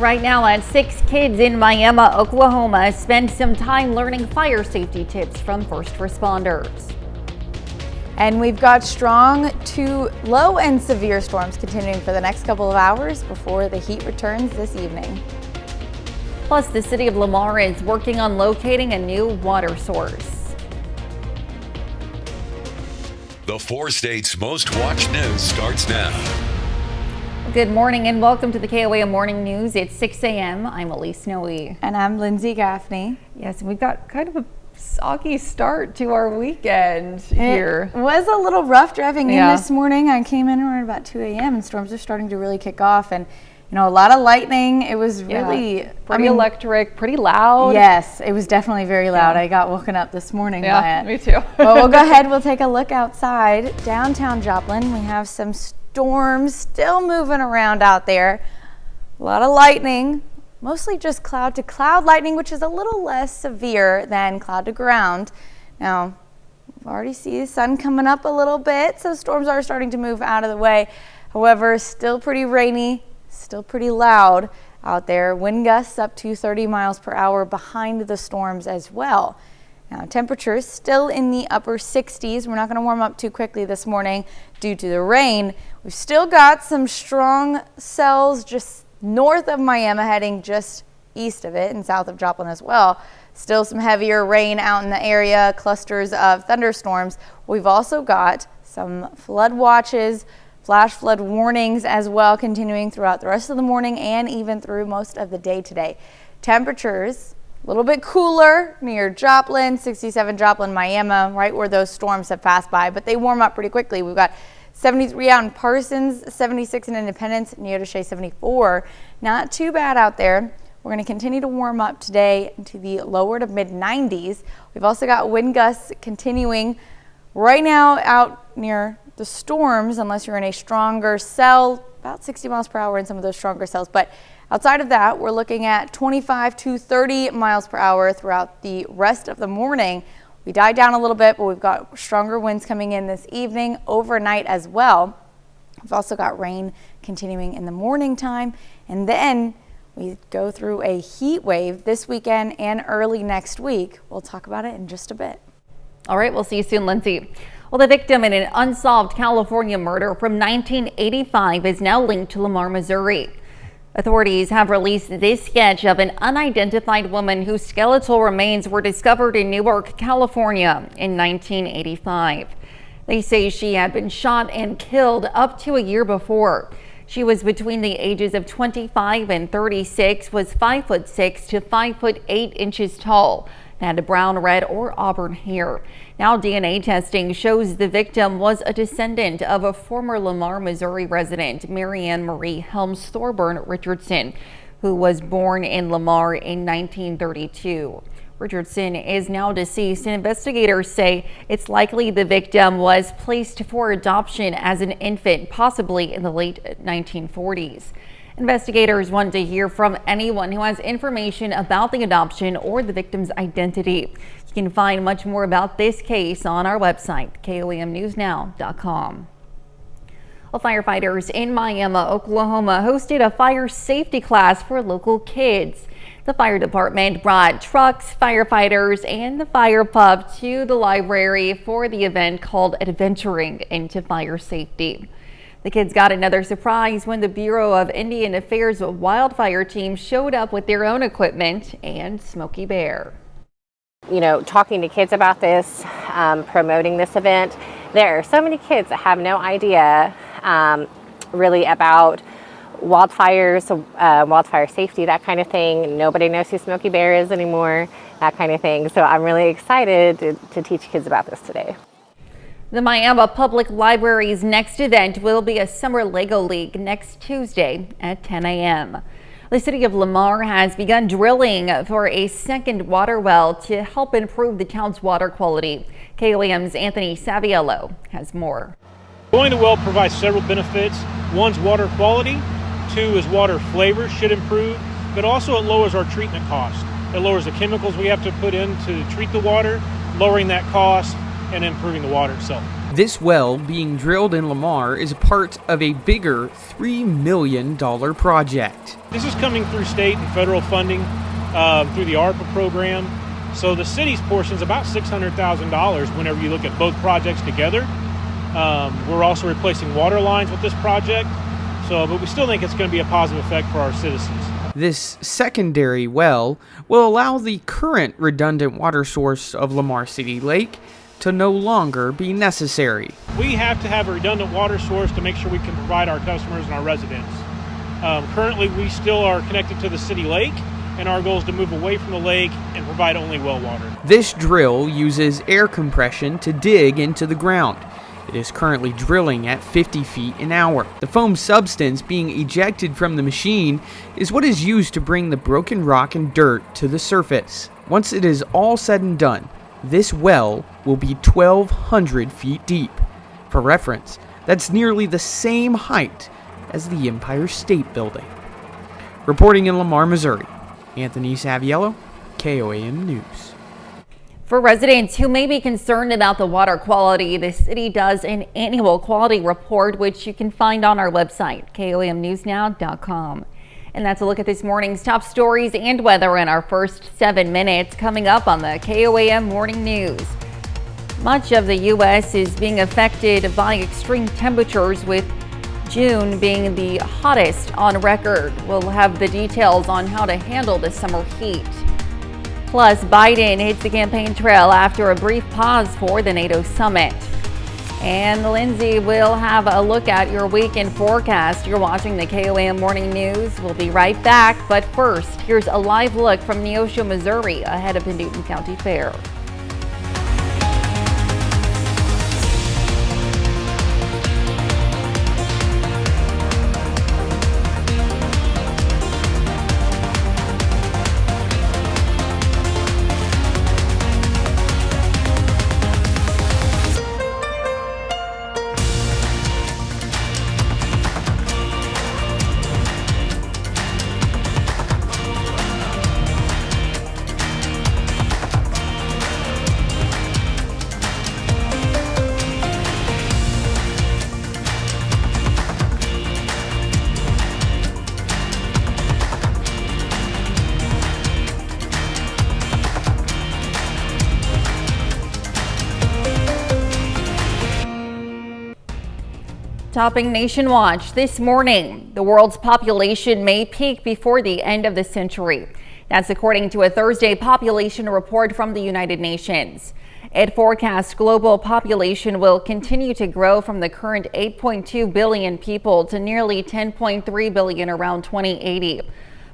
Right now, 6 kids in Miami, Oklahoma, spend some time learning fire safety tips from first responders. And we've got strong to low and severe storms continuing for the next couple of hours before the heat returns this evening. Plus, the city of Lamar is working on locating a new water source. The 4 states' most watched news starts now. Good morning and welcome to the KOAM Morning News. It's 6 a.m. I'm Elise Snowy. And I'm Lindsay Gaffney. Yes, we've got kind of a soggy start to our weekend here. It was a little rough driving in this morning. I came in around about 2 a.m. and storms are starting to really kick off, and a lot of lightning. It was really pretty electric, pretty loud. Yes, it was definitely very loud. I got woken up this morning by it. Me too. Well, we'll go ahead. We'll take a look outside downtown Joplin. We have some storms still moving around out there. A lot of lightning, mostly just cloud to cloud lightning, which is a little less severe than cloud to ground. Now, we've already see the sun coming up a little bit, so storms are starting to move out of the way. However, still pretty rainy, still pretty loud out there. Wind gusts up to 30 miles per hour behind the storms as well. Now, temperatures still in the upper 60s. We're not going to warm up too quickly this morning due to the rain. We've still got some strong cells just north of Miami, heading just east of it and south of Joplin as well. Still some heavier rain out in the area, clusters of thunderstorms. We've also got some flood watches, flash flood warnings as well, continuing throughout the rest of the morning and even through most of the day today. Temperatures a little bit cooler near Joplin, 67 Joplin, Miami, right where those storms have passed by, but they warm up pretty quickly. We've got 73 out in Parsons, 76 in Independence, Neodesha 74. Not too bad out there. We're going to continue to warm up today into the lower to mid 90s. We've also got wind gusts continuing right now out near the storms, unless you're in a stronger cell, about 60 miles per hour in some of those stronger cells. But outside of that, we're looking at 25 to 30 miles per hour throughout the rest of the morning. We died down a little bit, but we've got stronger winds coming in this evening, overnight as well. We've also got rain continuing in the morning time, and then we go through a heat wave this weekend and early next week. We'll talk about it in just a bit. All right, we'll see you soon, Lindsay. Well, the victim in an unsolved California murder from 1985 is now linked to Lamar, Missouri. Authorities have released this sketch of an unidentified woman whose skeletal remains were discovered in Newark, California in 1985. They say she had been shot and killed up to a year before. She was between the ages of 25 and 36, was 5'6" to 5'8" tall, and had brown, red, or auburn hair. Now DNA testing shows the victim was a descendant of a former Lamar, Missouri resident, Marianne Marie Helms Thorburn Richardson, who was born in Lamar in 1932. Richardson is now deceased, and investigators say it's likely the victim was placed for adoption as an infant, possibly in the late 1940s. Investigators want to hear from anyone who has information about the adoption or the victim's identity. You can find much more about this case on our website, KOAMnewsnow.com. Well, firefighters in Miami, Oklahoma hosted a fire safety class for local kids. The fire department brought trucks, firefighters, and the fire pup to the library for the event called Adventuring into Fire Safety. The kids got another surprise when the Bureau of Indian Affairs wildfire team showed up with their own equipment and Smokey Bear. Talking to kids about this, promoting this event, there are so many kids that have no idea really about wildfires, wildfire safety, that kind of thing. Nobody knows who Smokey Bear is anymore, that kind of thing. So I'm really excited to teach kids about this today. The Miami Public Library's next event will be a Summer Lego League next Tuesday at 10 a.m. The city of Lamar has begun drilling for a second water well to help improve the town's water quality. KOAM's Anthony Saviello has more. Going the well provides several benefits. One's water quality, two is water flavor should improve, but also it lowers our treatment cost. It lowers the chemicals we have to put in to treat the water, lowering that cost and improving the water itself. This well being drilled in Lamar is part of a bigger $3 million project. This is coming through state and federal funding through the ARPA program. So the city's portion is about $600,000 whenever you look at both projects together. We're also replacing water lines with this project. But we still think it's going to be a positive effect for our citizens. This secondary well will allow the current redundant water source of Lamar City Lake to no longer be necessary. We have to have a redundant water source to make sure we can provide our customers and our residents. Currently, we still are connected to the city lake, and our goal is to move away from the lake and provide only well water. This drill uses air compression to dig into the ground. It is currently drilling at 50 feet an hour. The foam substance being ejected from the machine is what is used to bring the broken rock and dirt to the surface. Once it is all said and done, this well will be 1,200 feet deep. For reference, that's nearly the same height as the Empire State Building. Reporting in Lamar, Missouri, Anthony Saviello, KOAM News. For residents who may be concerned about the water quality, the city does an annual quality report, which you can find on our website, KOAMnewsnow.com. And that's a look at this morning's top stories and weather in our first 7 minutes coming up on the KOAM Morning News. Much of the U.S. is being affected by extreme temperatures, with June being the hottest on record. We'll have the details on how to handle the summer heat. Plus, Biden hits the campaign trail after a brief pause for the NATO summit. And Lindsay will have a look at your weekend forecast. You're watching the KOAM Morning News. We'll be right back. But first, here's a live look from Neosho, Missouri, ahead of the Newton County Fair. Topping Nation Watch this morning, the world's population may peak before the end of the century. That's according to a Thursday population report from the United Nations. It forecasts global population will continue to grow from the current 8.2 billion people to nearly 10.3 billion around 2080.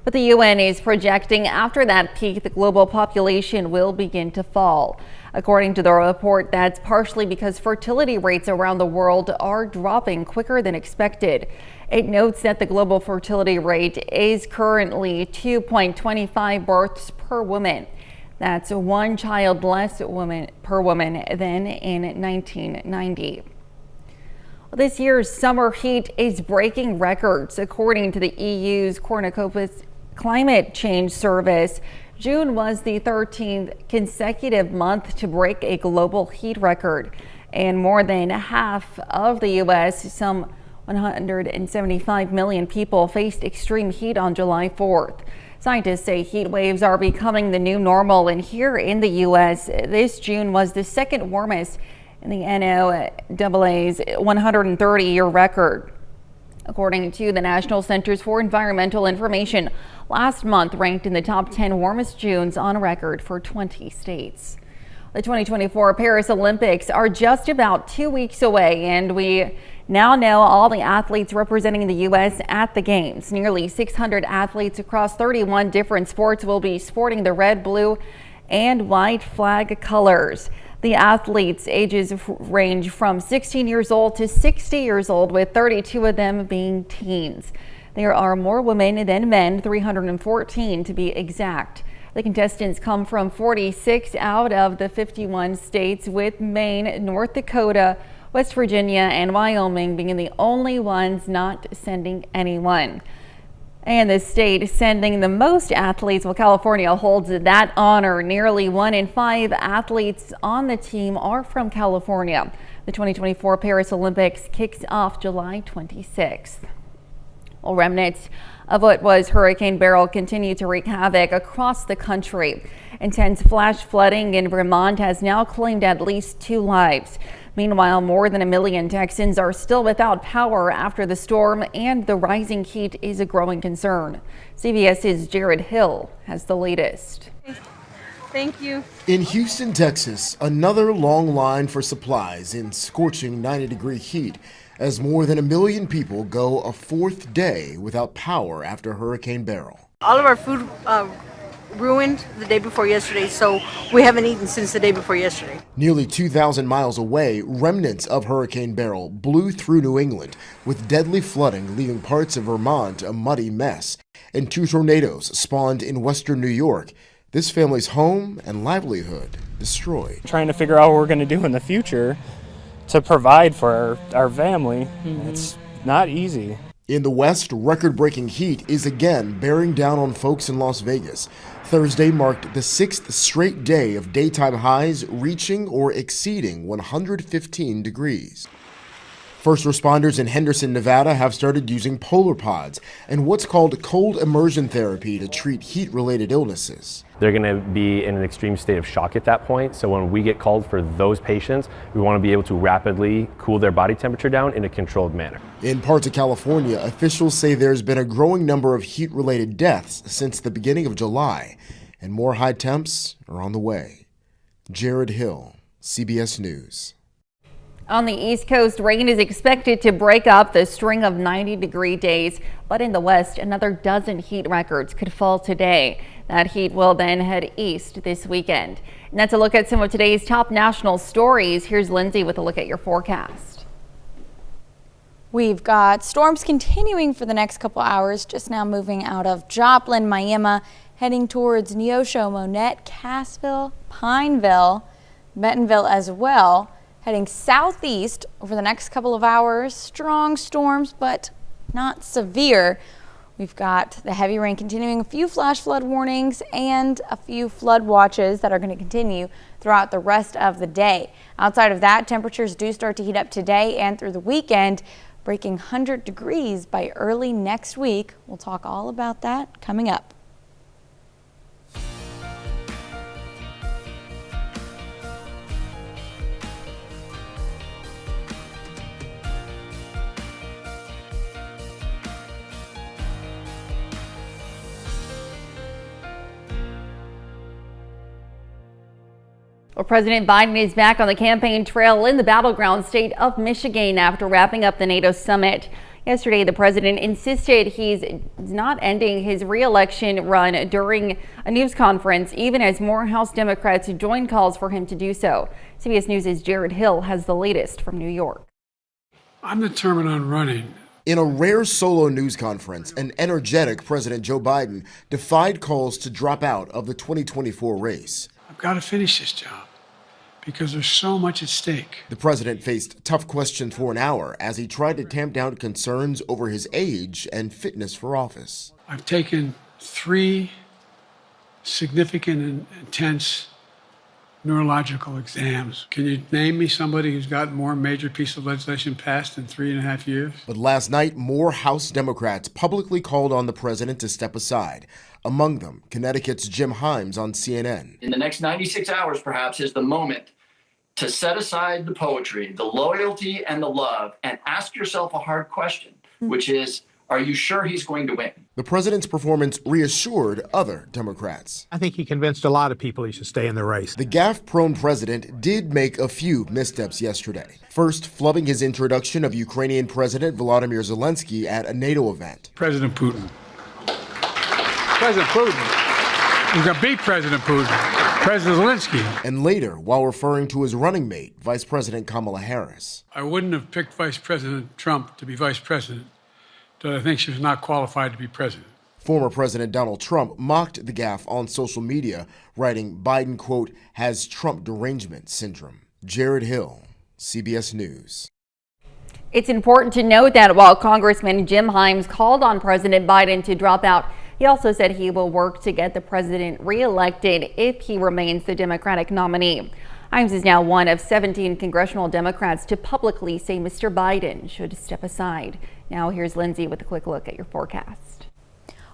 But the UN is projecting after that peak, the global population will begin to fall. According to the report, that's partially because fertility rates around the world are dropping quicker than expected. It notes that the global fertility rate is currently 2.25 births per woman. That's one child less per woman than in 1990. This year's summer heat is breaking records. According to the EU's Cornucopis Climate Change Service, June was the 13th consecutive month to break a global heat record, and more than half of the U.S., some 175 million people, faced extreme heat on July 4th. Scientists say heat waves are becoming the new normal, and here in the U.S., this June was the second warmest in the NOAA's 130-year record. According to the National Centers for Environmental Information, last month ranked in the top 10 warmest Junes on record for 20 states. The 2024 Paris Olympics are just about 2 weeks away, and we now know all the athletes representing the U.S. at the Games. Nearly 600 athletes across 31 different sports will be sporting the red, blue, and white flag colors. The athletes' ages range from 16 years old to 60 years old, with 32 of them being teens. There are more women than men, 314 to be exact. The contestants come from 46 out of the 51 states, with Maine, North Dakota, West Virginia, and Wyoming being the only ones not sending anyone. And the state sending the most athletes, well, California holds that honor. Nearly 1 in 5 athletes on the team are from California. The 2024 Paris Olympics kicks off July 26th. Well, remnants of what was Hurricane Beryl continue to wreak havoc across the country. Intense flash flooding in Vermont has now claimed at least 2 lives. Meanwhile, more than 1 million Texans are still without power after the storm, and the rising heat is a growing concern. CBS's Jared Hill has the latest. Thank you. In Houston, Texas, another long line for supplies in scorching 90-degree heat as more than 1 million people go a 4th day without power after Hurricane Beryl. All of our food ruined the day before yesterday, so we haven't eaten since the day before yesterday. Nearly 2,000 miles away, remnants of Hurricane Beryl blew through New England, with deadly flooding leaving parts of Vermont a muddy mess. And 2 tornadoes spawned in western New York. This family's home and livelihood destroyed. Trying to figure out what we're going to do in the future to provide for our family. It's not easy. In the West, record-breaking heat is again bearing down on folks in Las Vegas. Thursday marked the 6th straight day of daytime highs reaching or exceeding 115 degrees. First responders in Henderson, Nevada have started using polar pods and what's called cold immersion therapy to treat heat-related illnesses. They're going to be in an extreme state of shock at that point. So when we get called for those patients, we want to be able to rapidly cool their body temperature down in a controlled manner. In parts of California, officials say there's been a growing number of heat-related deaths since the beginning of July, and more high temps are on the way. Jared Hill, CBS News. On the East Coast, rain is expected to break up the string of 90-degree days, but in the West, another dozen heat records could fall today. That heat will then head east this weekend. And that's a look at some of today's top national stories. Here's Lindsay with a look at your forecast. We've got storms continuing for the next couple hours, just now moving out of Joplin, Miami, heading towards Neosho, Monette, Cassville, Pineville, Bentonville as well. Heading southeast over the next couple of hours. Strong storms, but not severe. We've got the heavy rain continuing, a few flash flood warnings, and a few flood watches that are going to continue throughout the rest of the day. Outside of that, temperatures do start to heat up today and through the weekend, breaking 100 degrees by early next week. We'll talk all about that coming up. Well, President Biden is back on the campaign trail in the battleground state of Michigan after wrapping up the NATO summit. Yesterday, the president insisted he's not ending his re-election run during a news conference, even as more House Democrats joined calls for him to do so. CBS News' Jared Hill has the latest from New York. I'm determined on running. In a rare solo news conference, an energetic President Joe Biden defied calls to drop out of the 2024 race. I've got to finish this job because there's so much at stake. The president faced tough questions for an hour as he tried to tamp down concerns over his age and fitness for office. I've taken 3 significant and intense neurological exams. Can you name me somebody who's got more major piece of legislation passed in 3.5 years? But last night, more House Democrats publicly called on the president to step aside. Among them, Connecticut's Jim Himes on CNN. In the next 96 hours, perhaps, is the moment to set aside the poetry, the loyalty, and the love, and ask yourself a hard question, which is, are you sure he's going to win? The president's performance reassured other Democrats. I think he convinced a lot of people he should stay in the race. The gaffe-prone president did make a few missteps yesterday. First, flubbing his introduction of Ukrainian President Volodymyr Zelensky at a NATO event. President Putin. President Putin. We're going to beat President Putin. President Zelensky. And later, while referring to his running mate, Vice President Kamala Harris. I wouldn't have picked Vice President Trump to be vice president, but I think she was not qualified to be president. Former President Donald Trump mocked the gaffe on social media, writing Biden, quote, has Trump derangement syndrome. Jared Hill, CBS News. It's important to note that while Congressman Jim Himes called on President Biden to drop out, he also said he will work to get the president reelected if he remains the Democratic nominee. Himes is now one of 17 congressional Democrats to publicly say Mr. Biden should step aside. Now here's Lindsay with a quick look at your forecast.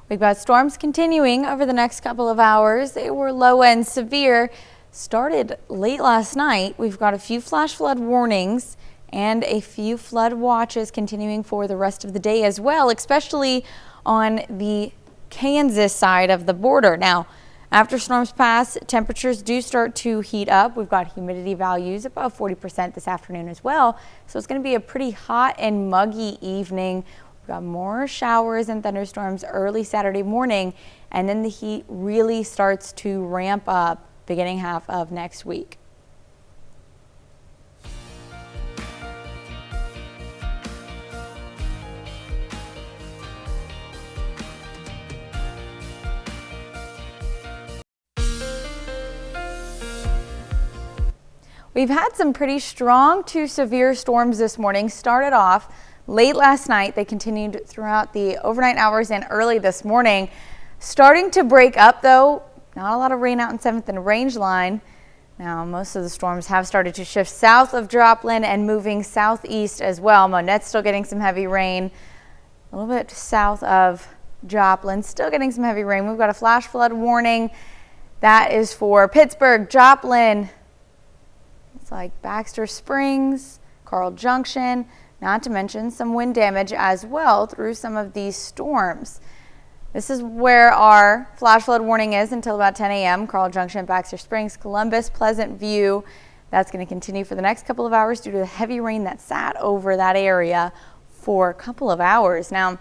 We've got storms continuing over the next couple of hours. They were low and severe. Started late last night. We've got a few flash flood warnings and a few flood watches continuing for the rest of the day as well, especially on the Kansas side of the border. Now, after storms pass, temperatures do start to heat up. We've got humidity values above 40% this afternoon as well. So it's going to be a pretty hot and muggy evening. We've got more showers and thunderstorms early Saturday morning, and then the heat really starts to ramp up beginning half of next week. We've had some pretty strong to severe storms this morning. Started off late last night. They continued throughout the overnight hours and early this morning. Starting to break up though. Not a lot of rain out in 7th and Range Line. Now most of the storms have started to shift south of Joplin and moving southeast as well. Monette's still getting some heavy rain. A little bit south of Joplin, still getting some heavy rain. We've got a flash flood warning. That is for Pittsburgh, Joplin. It's like Baxter Springs, Carl Junction, not to mention some wind damage as well through some of these storms. This is where our flash flood warning is until about 10 a.m. Carl Junction, Baxter Springs, Columbus, Pleasant View. That's going to continue for the next couple of hours due to the heavy rain that sat over that area for a couple of hours. Now,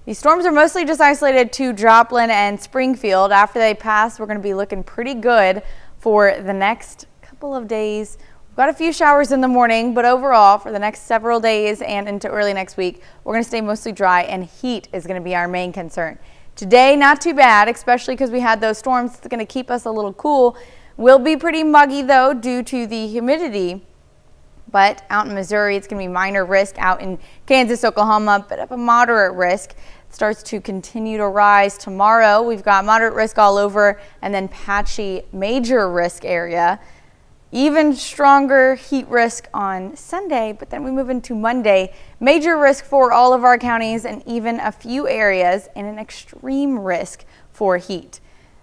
these storms are mostly just isolated to Joplin and Springfield. After they pass, we're going to be looking pretty good for the next couple of days. We've got a few showers in the morning, but overall for the next several days and into early next week, we're going to stay mostly dry, and heat is going to be our main concern. Today, not too bad, especially because we had those storms. It's going to keep us a little cool. Will be pretty muggy though due to the humidity, but out in Missouri, it's going to be minor risk. Out in Kansas, Oklahoma, but up a moderate risk. It starts to continue to rise tomorrow. We've got moderate risk all over, and then patchy major risk area. Even stronger heat risk on Sunday, but then we move into Monday. Major risk for all of our counties and even a few areas, and an extreme risk for heat.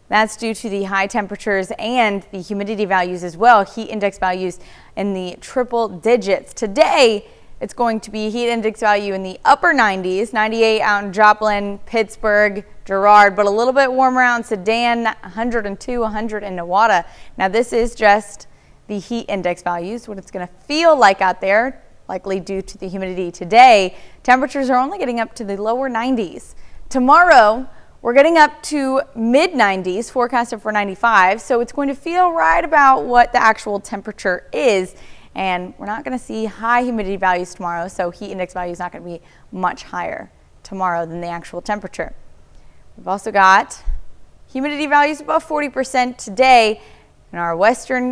That's due to the high temperatures and the humidity values as well. Heat index values in the triple digits. Today, it's going to be heat index value in the upper 90s, 98 out in Joplin, Pittsburgh, Girard, but a little bit warmer out in Sedan, 102, 100 in Nowata. Now this is just the heat index values, what it's going to feel like out there, likely due to the humidity today. Temperatures are only getting up to the lower 90s. Tomorrow, we're getting up to mid 90s, forecasted for 95. So it's going to feel right about what the actual temperature is. And we're not going to see high humidity values tomorrow. So heat index value is not going to be much higher tomorrow than the actual temperature. We've also got humidity values above 40% today in our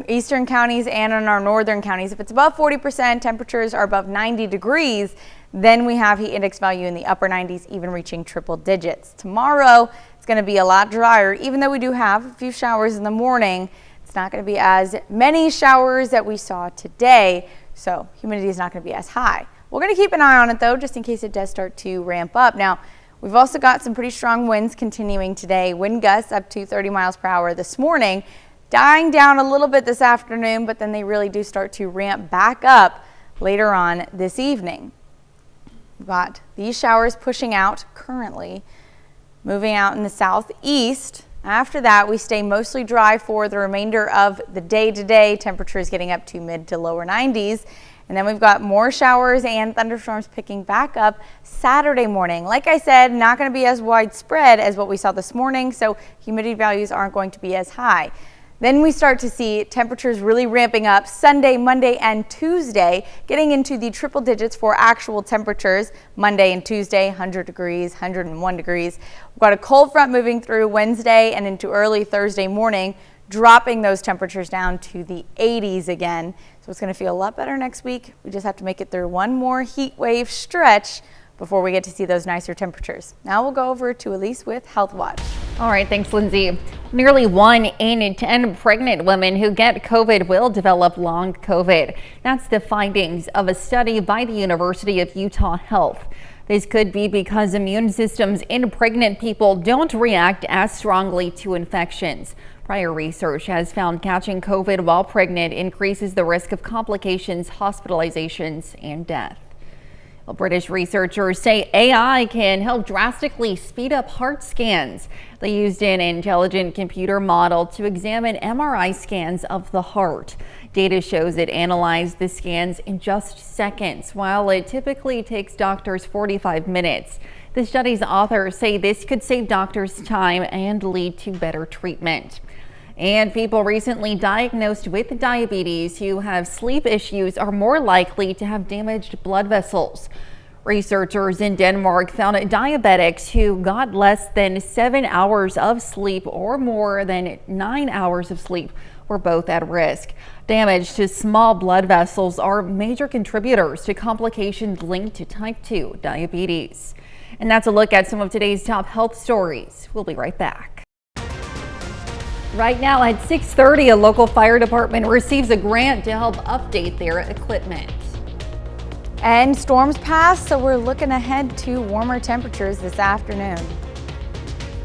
eastern counties and in our northern counties. If it's above 40%, temperatures are above 90 degrees, then we have heat index value in the upper 90s, even reaching triple digits. Tomorrow, it's going to be a lot drier. Even though we do have a few showers in the morning, it's not going to be as many showers that we saw today, so humidity is not going to be as high. We're going to keep an eye on it though, just in case it does start to ramp up. Now, we've also got some pretty strong winds continuing today. Wind gusts up to 30 miles per hour this morning. Dying down a little bit this afternoon, but then they really do start to ramp back up later on this evening. We've got these showers pushing out currently, moving out in the southeast. After that, we stay mostly dry for the remainder of the day today. Temperatures getting up to mid to lower 90s. And then we've got more showers and thunderstorms picking back up Saturday morning. Like I said, not going to be as widespread as what we saw this morning, so humidity values aren't going to be as high. Then we start to see temperatures really ramping up Sunday, Monday, and Tuesday, getting into the triple digits for actual temperatures. Monday and Tuesday, 100 degrees, 101 degrees. We've got a cold front moving through Wednesday and into early Thursday morning, dropping those temperatures down to the 80s again. So it's going to feel a lot better next week. We just have to make it through one more heat wave stretch before we get to see those nicer temperatures. Now we'll go over to Elise with Health Watch. All right, thanks, Lindsay. Nearly 1 in 10 pregnant women who get COVID will develop long COVID. That's the findings of a study by the University of Utah Health. This could be because immune systems in pregnant people don't react as strongly to infections. Prior research has found catching COVID while pregnant increases the risk of complications, hospitalizations, and death. Well, British researchers say AI can help drastically speed up heart scans. They used an intelligent computer model to examine MRI scans of the heart. Data shows it analyzed the scans in just seconds, while it typically takes doctors 45 minutes. The study's authors say this could save doctors time and lead to better treatment. And people recently diagnosed with diabetes who have sleep issues are more likely to have damaged blood vessels. Researchers in Denmark found diabetics who got less than 7 hours of sleep or more than 9 hours of sleep were both at risk. Damage to small blood vessels are major contributors to complications linked to type 2 diabetes. And that's a look at some of today's top health stories. We'll be right back. Right now at 6:30, a local fire department receives a grant to help update their equipment. And storms pass, so we're looking ahead to warmer temperatures this afternoon.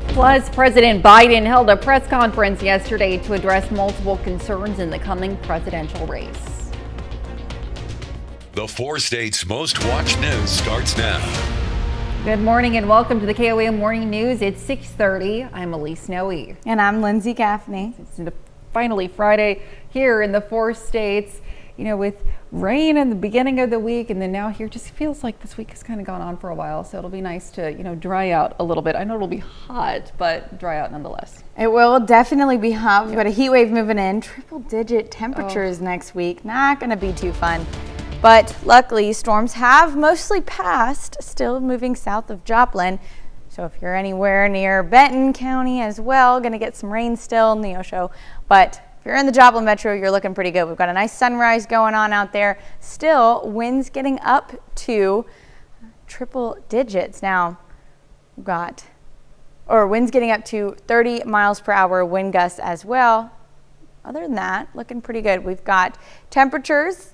Plus, President Biden held a press conference yesterday to address multiple concerns in the coming presidential race. The 4 states' most watched news starts now. Good morning and welcome to the KOAM Morning News. It's 6:30. I'm Elise Noe. And I'm Lindsay Gaffney. It's finally Friday here in the 4 states, with rain in the beginning of the week, and then now here just feels like this week has kind of gone on for a while, so it'll be nice to, dry out a little bit. I know it'll be hot, but dry out nonetheless. It will definitely be hot. We've got a heat wave moving in, triple-digit temperatures next week. Not going to be too fun. But luckily, storms have mostly passed, still moving south of Joplin. So if you're anywhere near Benton County as well, going to get some rain still in Neosho. But if you're in the Joplin Metro, you're looking pretty good. We've got a nice sunrise going on out there. Still, winds getting up to triple digits. Now, we've got, winds getting up to 30 miles per hour wind gusts as well. Other than that, looking pretty good. We've got temperatures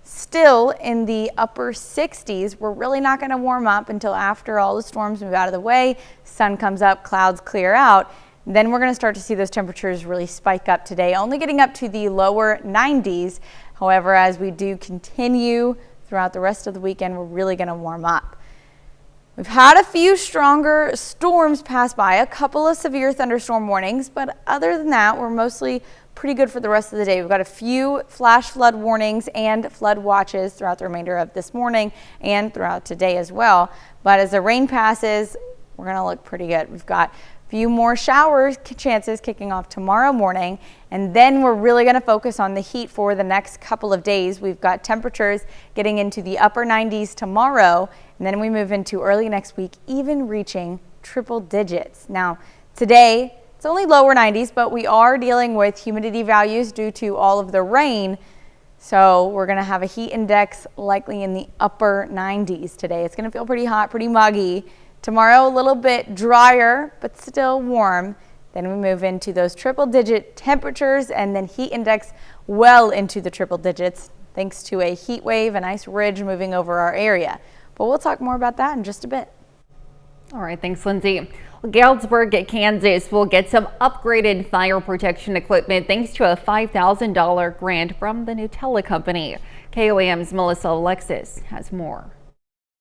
still in the upper 60s. We're really not going to warm up until after all the storms move out of the way, sun comes up, clouds clear out. Then we're going to start to see those temperatures really spike up today, only getting up to the lower 90s. However, as we do continue throughout the rest of the weekend, we're really going to warm up. We've had a few stronger storms pass by, a couple of severe thunderstorm warnings, but other than that, we're mostly pretty good for the rest of the day. We've got a few flash flood warnings and flood watches throughout the remainder of this morning and throughout today as well. But as the rain passes, we're going to look pretty good. We've got a few more shower chances kicking off tomorrow morning, and then we're really going to focus on the heat for the next couple of days. We've got temperatures getting into the upper 90s tomorrow, and then we move into early next week, even reaching triple digits. Now, today, it's only lower 90s, but we are dealing with humidity values due to all of the rain. So we're going to have a heat index likely in the upper 90s today. It's going to feel pretty hot, pretty muggy. Tomorrow, a little bit drier, but still warm. Then we move into those triple-digit temperatures and then heat index well into the triple digits, thanks to a heat wave, a nice ridge moving over our area. But we'll talk more about that in just a bit. All right, thanks, Lindsay. Galesburg, Kansas will get some upgraded fire protection equipment thanks to a $5,000 grant from the Nutella Company. KOAM's Melissa Alexis has more.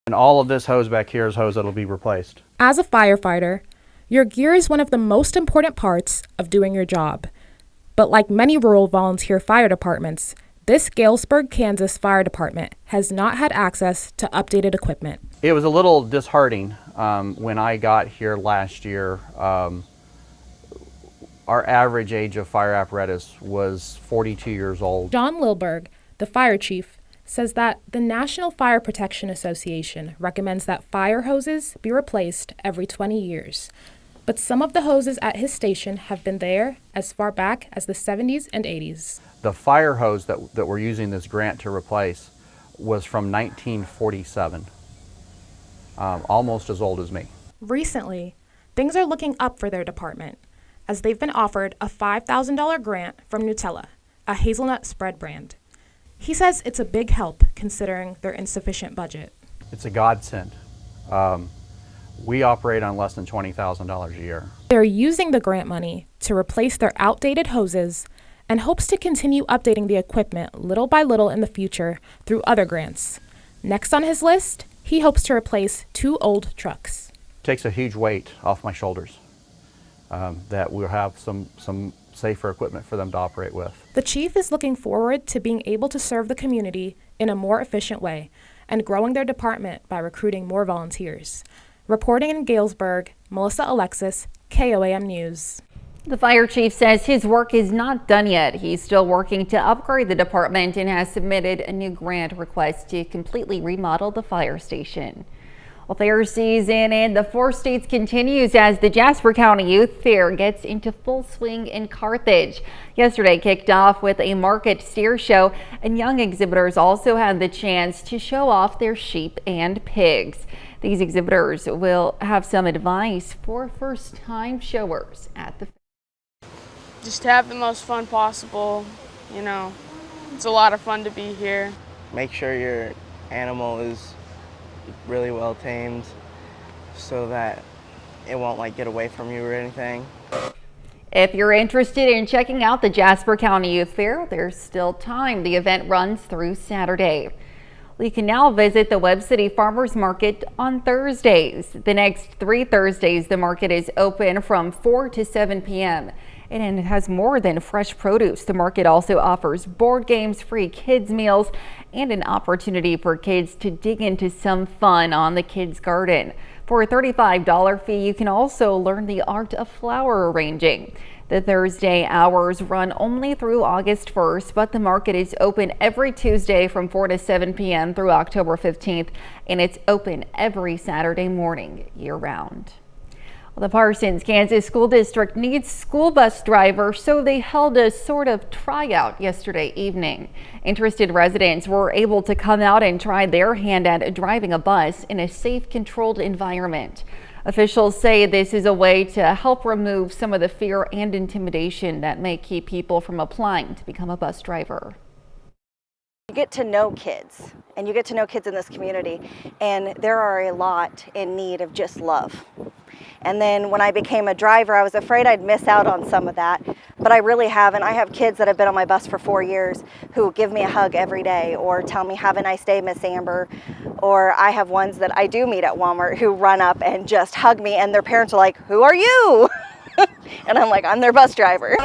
And all of this hose back here is hose that'll be replaced. As a firefighter, your gear is one of the most important parts of doing your job. But like many rural volunteer fire departments, this Galesburg, Kansas fire department has not had access to updated equipment. It was a little disheartening when I got here last year. Our average age of fire apparatus was 42 years old. John Lilberg, the fire chief, says that the National Fire Protection Association recommends that fire hoses be replaced every 20 years. But some of the hoses at his station have been there as far back as the 70s and 80s. The fire hose that we're using this grant to replace was from 1947, almost as old as me. Recently, things are looking up for their department, as they've been offered a $5,000 grant from Nutella, a hazelnut spread brand. He says it's a big help considering their insufficient budget. It's a godsend. We operate on less than $20,000 a year. They're using the grant money to replace their outdated hoses and hopes to continue updating the equipment little by little in the future through other grants. Next on his list, he hopes to replace 2 old trucks. It takes a huge weight off my shoulders that we'll have some safer equipment for them to operate with. The chief is looking forward to being able to serve the community in a more efficient way and growing their department by recruiting more volunteers. Reporting in Galesburg, Melissa Alexis, KOAM News. The fire chief says his work is not done yet. He's still working to upgrade the department and has submitted a new grant request to completely remodel the fire station. Well, fair season in the 4 states continues as the Jasper County Youth Fair gets into full swing in Carthage. Yesterday kicked off with a market steer show, and young exhibitors also had the chance to show off their sheep and pigs. These exhibitors will have some advice for first-time showers at the fair. Just have the most fun possible, you know. It's a lot of fun to be here. Make sure your animal is really well tamed so that it won't get away from you or anything. If you're interested in checking out the Jasper County Youth Fair, there's still time. The event runs through Saturday. You can now visit the Webb City Farmers Market on Thursdays. The next 3 Thursdays, the market is open from 4 to 7 p.m. and it has more than fresh produce. The market also offers board games, free kids meals, and an opportunity for kids to dig into some fun on the kids' garden. For a $35 fee, you can also learn the art of flower arranging. The Thursday hours run only through August 1st, but the market is open every Tuesday from 4 to 7 p.m. through October 15th, and it's open every Saturday morning year-round. Well, the Parsons, Kansas School District needs school bus drivers, so they held a sort of tryout yesterday evening. Interested residents were able to come out and try their hand at driving a bus in a safe, controlled environment. Officials say this is a way to help remove some of the fear and intimidation that may keep people from applying to become a bus driver. You get to know kids, and you get to know kids in this community, and there are a lot in need of just love. And then when I became a driver, I was afraid I'd miss out on some of that, but I really haven't. I have kids that have been on my bus for 4 years who give me a hug every day or tell me, "Have a nice day, Miss Amber." Or I have ones that I do meet at Walmart who run up and just hug me, and their parents are like, "Who are you?" And I'm like, "I'm their bus driver."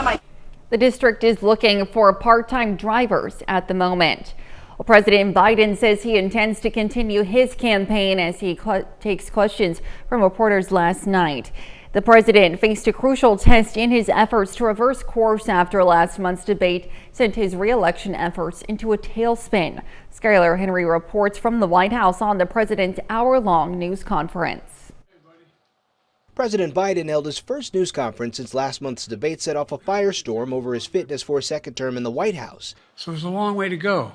The district is looking for part-time drivers at the moment. Well, President Biden says he intends to continue his campaign as he takes questions from reporters last night. The president faced a crucial test in his efforts to reverse course after last month's debate sent his re-election efforts into a tailspin. Skylar Henry reports from the White House on the president's hour-long news conference. President Biden held his first news conference since last month's debate set off a firestorm over his fitness for a second term in the White House. So there's a long way to go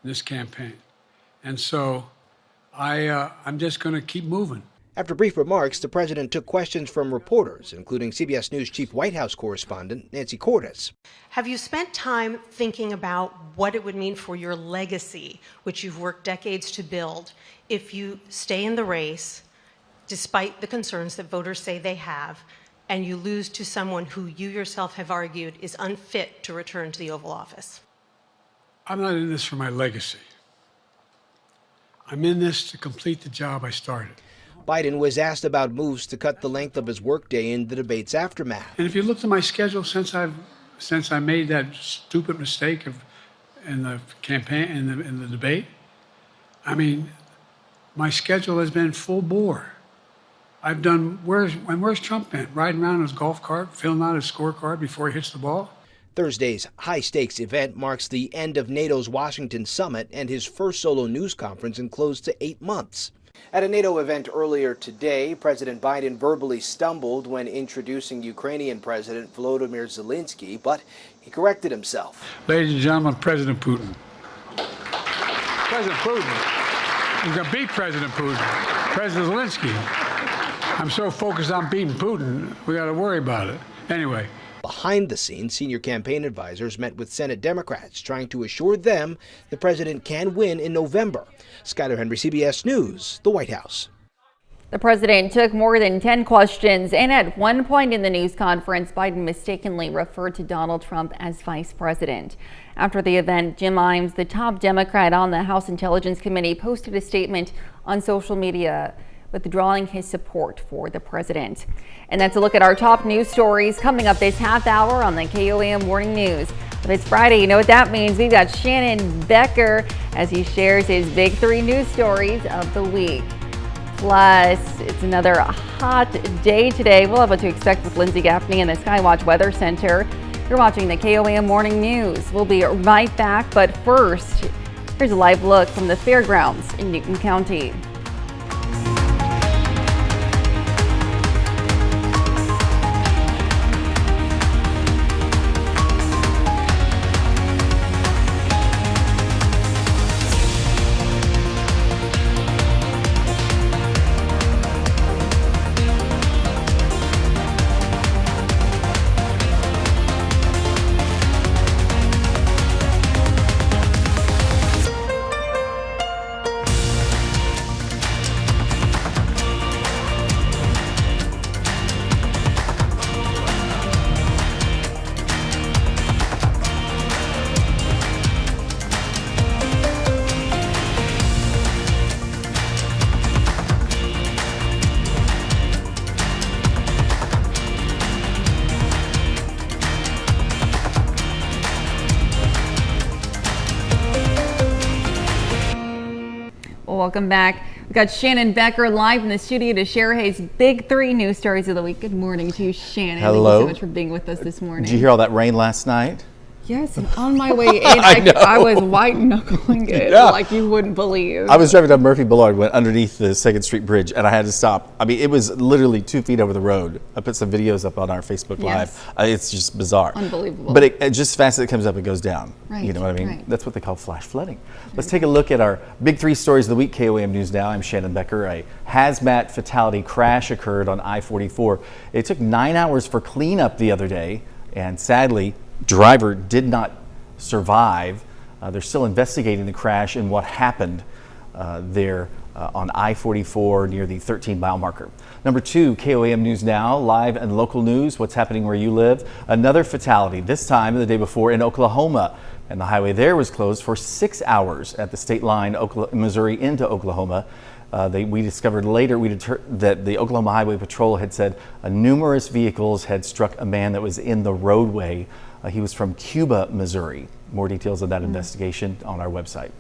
in this campaign. And so I'm just going to keep moving. After brief remarks, the president took questions from reporters, including CBS News chief White House correspondent Nancy Cordes. Have you spent time thinking about what it would mean for your legacy, which you've worked decades to build, if you stay in the race, despite the concerns that voters say they have, and you lose to someone who you yourself have argued is unfit to return to the Oval Office? I'm not in this for my legacy. I'm in this to complete the job I started. Biden was asked about moves to cut the length of his workday in the debate's aftermath. And if you looked at my schedule since I made that stupid mistake in the campaign, in the debate, I mean, my schedule has been full bore. I've done, where's Trump been? Riding around in his golf cart, filling out his scorecard before he hits the ball? Thursday's high-stakes event marks the end of NATO's Washington summit and his first solo news conference in close to 8 months. At a NATO event earlier today, President Biden verbally stumbled when introducing Ukrainian President Volodymyr Zelensky, but he corrected himself. Ladies and gentlemen, President Putin. President Putin. He's going to beat President Putin. President Zelensky. I'm so focused on beating Putin, we got to worry about it. Anyway. Behind the scenes, senior campaign advisors met with Senate Democrats, trying to assure them the president can win in November. Skyler Henry, CBS News, the White House. The president took more than 10 questions, and at one point in the news conference, Biden mistakenly referred to Donald Trump as vice president. After the event, Jim Imes, the top Democrat on the House Intelligence Committee, posted a statement on social media withdrawing his support for the president. And that's a look at our top news stories coming up this half hour on the KOAM Morning News. If it's Friday, you know what that means. We've got Shannon Becker as he shares his big 3 news stories of the week. Plus, it's another hot day today. We'll have what to expect with Lindsay Gaffney in the Skywatch Weather Center. You're watching the KOAM Morning News. We'll be right back, but first, here's a live look from the fairgrounds in Newton County. Welcome back. We've got Shannon Becker live in the studio to share his big 3 news stories of the week. Good morning to you, Shannon. Hello. Thank you so much for being with us this morning. Did you hear all that rain last night? Yes, and on my way in, I was white knuckling it like you wouldn't believe. I was driving down Murphy Boulevard, went underneath the 2nd Street Bridge, and I had to stop. I mean, it was literally 2 feet over the road. I put some videos up on our Facebook Live. It's just bizarre. Unbelievable. But it just as fast as it comes up, it goes down. Right, you know what I mean? right. That's what they call flash flooding. Let's take a look at our big 3 stories of the week. KOAM News Now. I'm Shannon Becker. A hazmat fatality crash occurred on I-44. It took 9 hours for cleanup the other day, and sadly, driver did not survive. They're still investigating the crash and what happened there on I-44 near the 13-mile marker. Number 2, KOAM News Now, live and local news. What's happening where you live? Another fatality, this time the day before in Oklahoma. And the highway there was closed for 6 hours at the state line, Missouri into Oklahoma. We discovered later that the Oklahoma Highway Patrol had said numerous vehicles had struck a man that was in the roadway. He was from Cuba, Missouri. More details of that investigation on our website.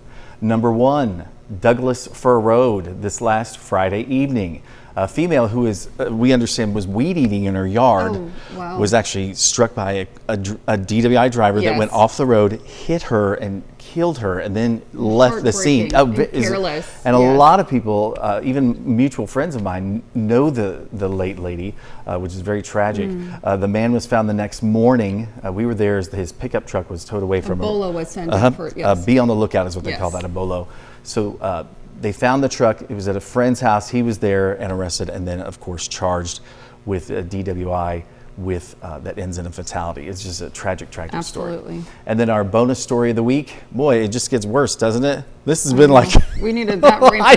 Number 1, Douglas Fir Road this last Friday evening. A female who is, we understand, was weed eating in her yard was actually struck by a DWI driver that went off the road, hit her and killed her, and then left the scene. Careless. And a lot of people, even mutual friends of mine, know the late lady, which is very tragic. The man was found the next morning. We were there as his pickup truck was towed away from him. A bolo was sent out for it, Be on the lookout is what they call that, a bolo. So they found the truck. It was at a friend's house. He was there and arrested, and then, of course, charged with a DWI with that ends in a fatality. It's just a tragic story. Absolutely. And then our bonus story of the week. Boy, it just gets worse, doesn't it? This has been like we needed that rain for I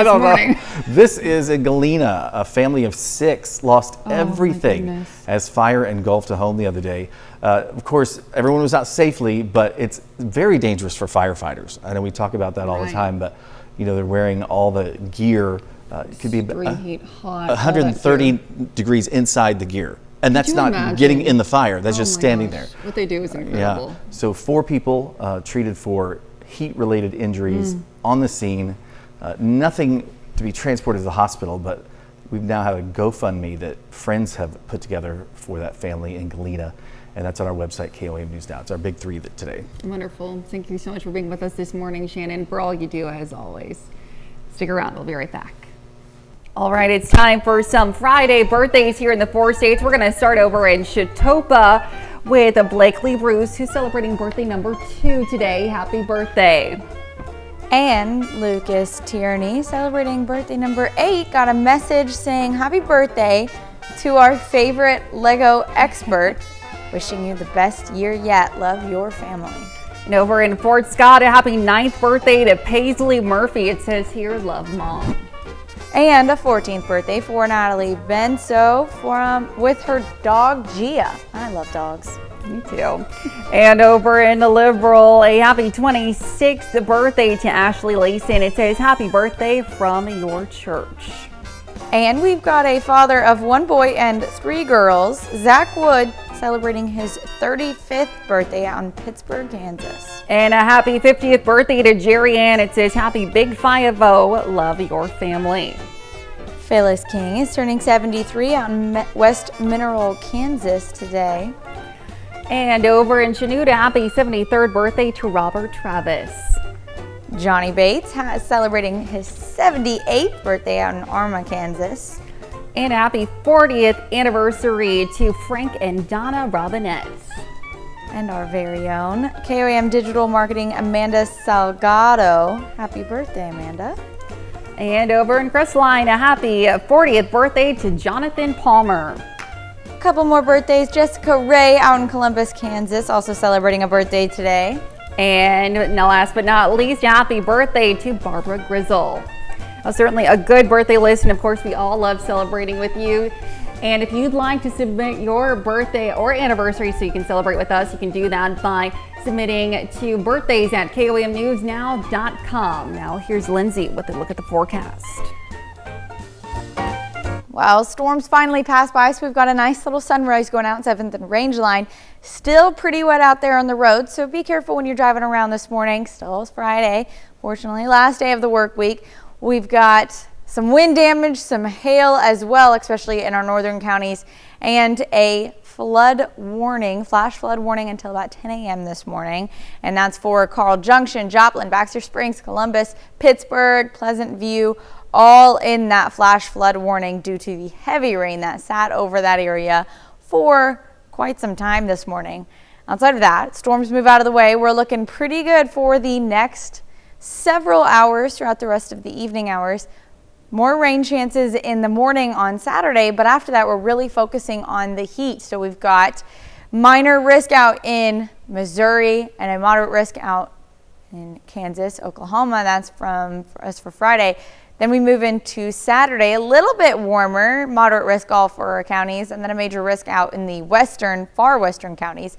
don't know. This is in Galena. A family of 6 lost everything as fire engulfed a home the other day. Of course, everyone was out safely, but it's very dangerous for firefighters. I know we talk about that all the time, but you know, they're wearing all the gear. It could be 130 degrees inside the gear. And that's not getting in the fire. That's just standing there. What they do is incredible. Yeah. So 4 people treated for heat-related injuries on the scene. Nothing to be transported to the hospital, but we now have a GoFundMe that friends have put together for that family in Galena. And that's on our website, KOAM News Now. It's our big 3 today. Wonderful. Thank you so much for being with us this morning, Shannon, for all you do, as always. Stick around. We'll be right back. All right, it's time for some Friday birthdays here in the 4 states. We're going to start over in Chautauqua with Blakely Bruce, who's celebrating birthday number 2 today. Happy birthday. And Lucas Tierney, celebrating birthday number 8, got a message saying happy birthday to our favorite Lego expert. Wishing you the best year yet. Love, your family. And over in Fort Scott, a happy 9th birthday to Paisley Murphy. It says here, love, Mom. And a 14th birthday for Natalie Benso with her dog Gia. I love dogs. Me too. And over in the Liberal, a happy 26th birthday to Ashley Layson. It says happy birthday from your church. And we've got a father of 1 boy and 3 girls, Zach Wood, celebrating his 35th birthday out in Pittsburgh, Kansas. And a happy 50th birthday to Jerry Ann. It says happy Big 5-0. Love, your family. Phyllis King is turning 73 out in West Mineral, Kansas today. And over in Chenouda, happy 73rd birthday to Robert Travis. Johnny Bates is celebrating his 78th birthday out in Arma, Kansas. And happy 40th anniversary to Frank and Donna Robinette. And our very own KOAM Digital Marketing, Amanda Salgado. Happy birthday, Amanda. And over in Crestline, a happy 40th birthday to Jonathan Palmer. A couple more birthdays. Jessica Ray out in Columbus, Kansas, also celebrating a birthday today. And last but not least, happy birthday to Barbara Grizzle. Certainly a good birthday list, and of course we all love celebrating with you. And if you'd like to submit your birthday or anniversary so you can celebrate with us, you can do that by submitting to birthdays@koamnewsnow.com. Now here's Lindsay with a look at the forecast. Well, storms finally passed by, so we've got a nice little sunrise going out in 7th and Range Line. Still pretty wet out there on the road, so be careful when you're driving around this morning. Still is Friday, fortunately, last day of the work week. We've got some wind damage, some hail as well, especially in our northern counties, and a flood warning, flash flood warning until about 10 a.m. this morning. And that's for Carl Junction, Joplin, Baxter Springs, Columbus, Pittsburgh, Pleasant View, all in that flash flood warning due to the heavy rain that sat over that area for quite some time this morning. Outside of that, storms move out of the way. We're looking pretty good for the next several hours throughout the rest of the evening hours. More rain chances in the morning on Saturday, but after that, we're really focusing on the heat. So we've got minor risk out in Missouri and a moderate risk out in Kansas, Oklahoma. That's for Friday. Then we move into Saturday, a little bit warmer, moderate risk all for our counties, and then a major risk out in the far western counties.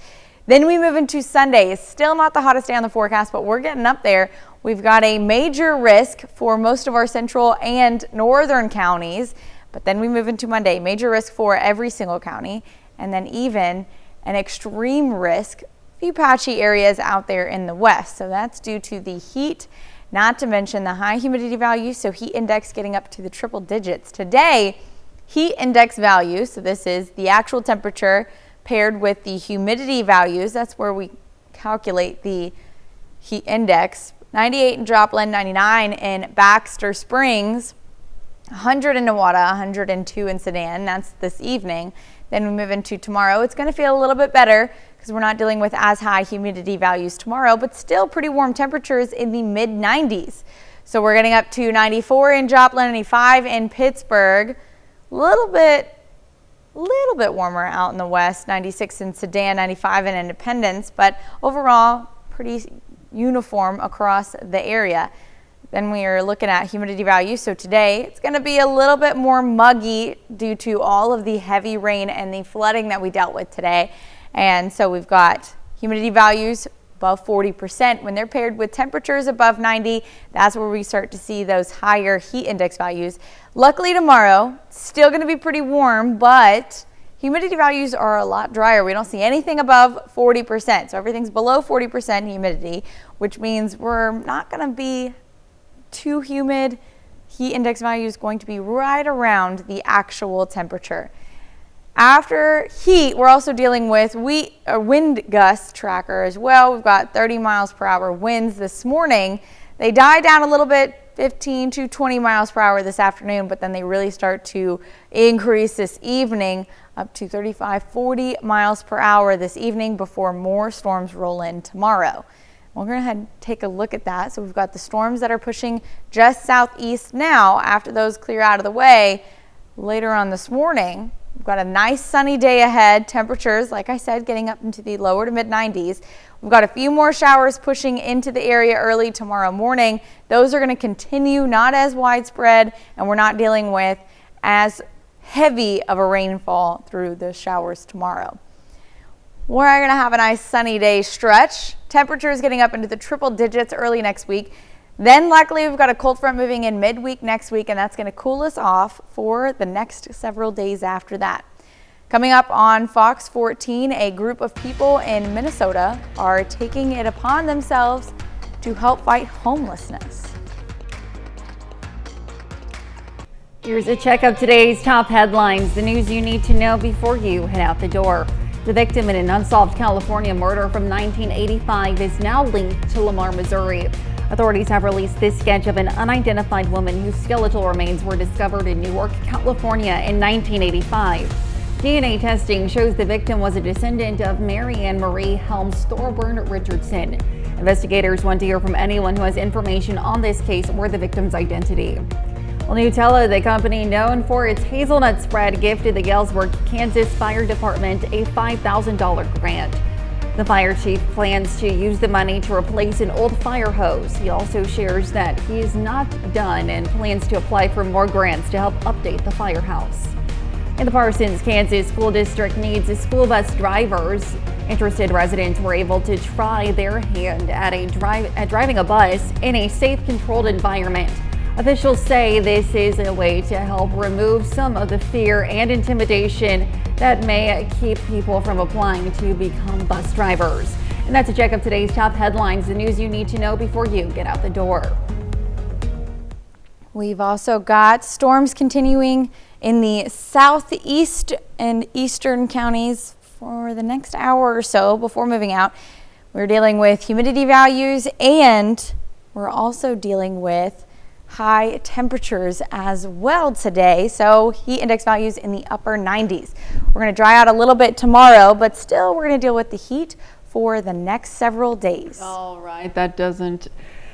Then we move into Sunday. It's still not the hottest day on the forecast, but we're getting up there. We've got a major risk for most of our central and northern counties, but then we move into Monday, major risk for every single county, and then even an extreme risk, a few patchy areas out there in the west. So that's due to the heat, not to mention the high humidity values, so heat index getting up to the triple digits. Today, heat index values, so this is the actual temperature paired with the humidity values. That's where we calculate the heat index. 98 in Joplin, 99 in Baxter Springs, 100 in Newada, 102 in Sedan. That's this evening. Then we move into tomorrow. It's going to feel a little bit better because we're not dealing with as high humidity values tomorrow, but still pretty warm temperatures in the mid 90s. So we're getting up to 94 in Joplin, 95 in Pittsburgh, a little bit warmer out in the west, 96 in Sedan, 95 in Independence, but overall pretty uniform across the area. Then we are looking at humidity values. So today it's going to be a little bit more muggy due to all of the heavy rain and the flooding that we dealt with today. And so we've got humidity values above 40%. When they're paired with temperatures above 90, that's where we start to see those higher heat index values. Luckily tomorrow, still going to be pretty warm, but humidity values are a lot drier. We don't see anything above 40%. So everything's below 40% humidity, which means we're not going to be too humid. Heat index value is going to be right around the actual temperature. After heat, we're also dealing with a wind gust tracker as well. We've got 30 miles per hour winds this morning. They die down a little bit, 15 to 20 miles per hour this afternoon, but then they really start to increase this evening up to 35, 40 miles per hour this evening before more storms roll in tomorrow. We're going to go ahead and take a look at that. So we've got the storms that are pushing just southeast now. After those clear out of the way later on this morning, we've got a nice sunny day ahead. Temperatures, like I said, getting up into the lower to mid 90s. We've got a few more showers pushing into the area early tomorrow morning. Those are going to continue, not as widespread, and we're not dealing with as heavy of a rainfall through the showers tomorrow. We're going to have a nice sunny day stretch. Temperatures getting up into the triple digits early next week. Then luckily we've got a cold front moving in midweek next week, and that's going to cool us off for the next several days after that. Coming up on Fox 14, a group of people in Minnesota are taking it upon themselves to help fight homelessness. Here's a check of today's top headlines, the news you need to know before you head out the door. The victim in an unsolved California murder from 1985 is now linked to Lamar, Missouri. Authorities have released this sketch of an unidentified woman whose skeletal remains were discovered in Newark, California in 1985. DNA testing shows the victim was a descendant of Mary Ann Marie Helms Thorburn Richardson. Investigators want to hear from anyone who has information on this case or the victim's identity. Well, Nutella, the company known for its hazelnut spread, gifted the Galesburg, Kansas Fire Department a $5,000 grant. The fire chief plans to use the money to replace an old fire hose. He also shares that he is not done and plans to apply for more grants to help update the firehouse. And the Parsons, Kansas School District needs school bus drivers. Interested residents were able to try their hand at driving a bus in a safe, controlled environment. Officials say this is a way to help remove some of the fear and intimidation that may keep people from applying to become bus drivers. And that's a check of today's top headlines, the news you need to know before you get out the door. We've also got storms continuing in the southeast and eastern counties for the next hour or so before moving out. We're dealing with humidity values, and we're also dealing with high temperatures as well today. So heat index values in the upper 90s. We're going to dry out a little bit tomorrow, but still we're going to deal with the heat for the next several days. All right, that doesn't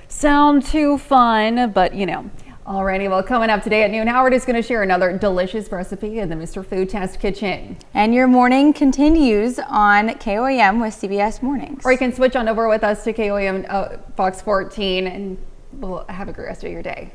sound too fun, but you know. Alrighty, well, coming up today at noon, Howard is going to share another delicious recipe in the Mr. Food Test Kitchen. And your morning continues on KOAM with CBS Mornings. Or you can switch on over with us to KOAM Fox 14, and we'll have a great rest of your day.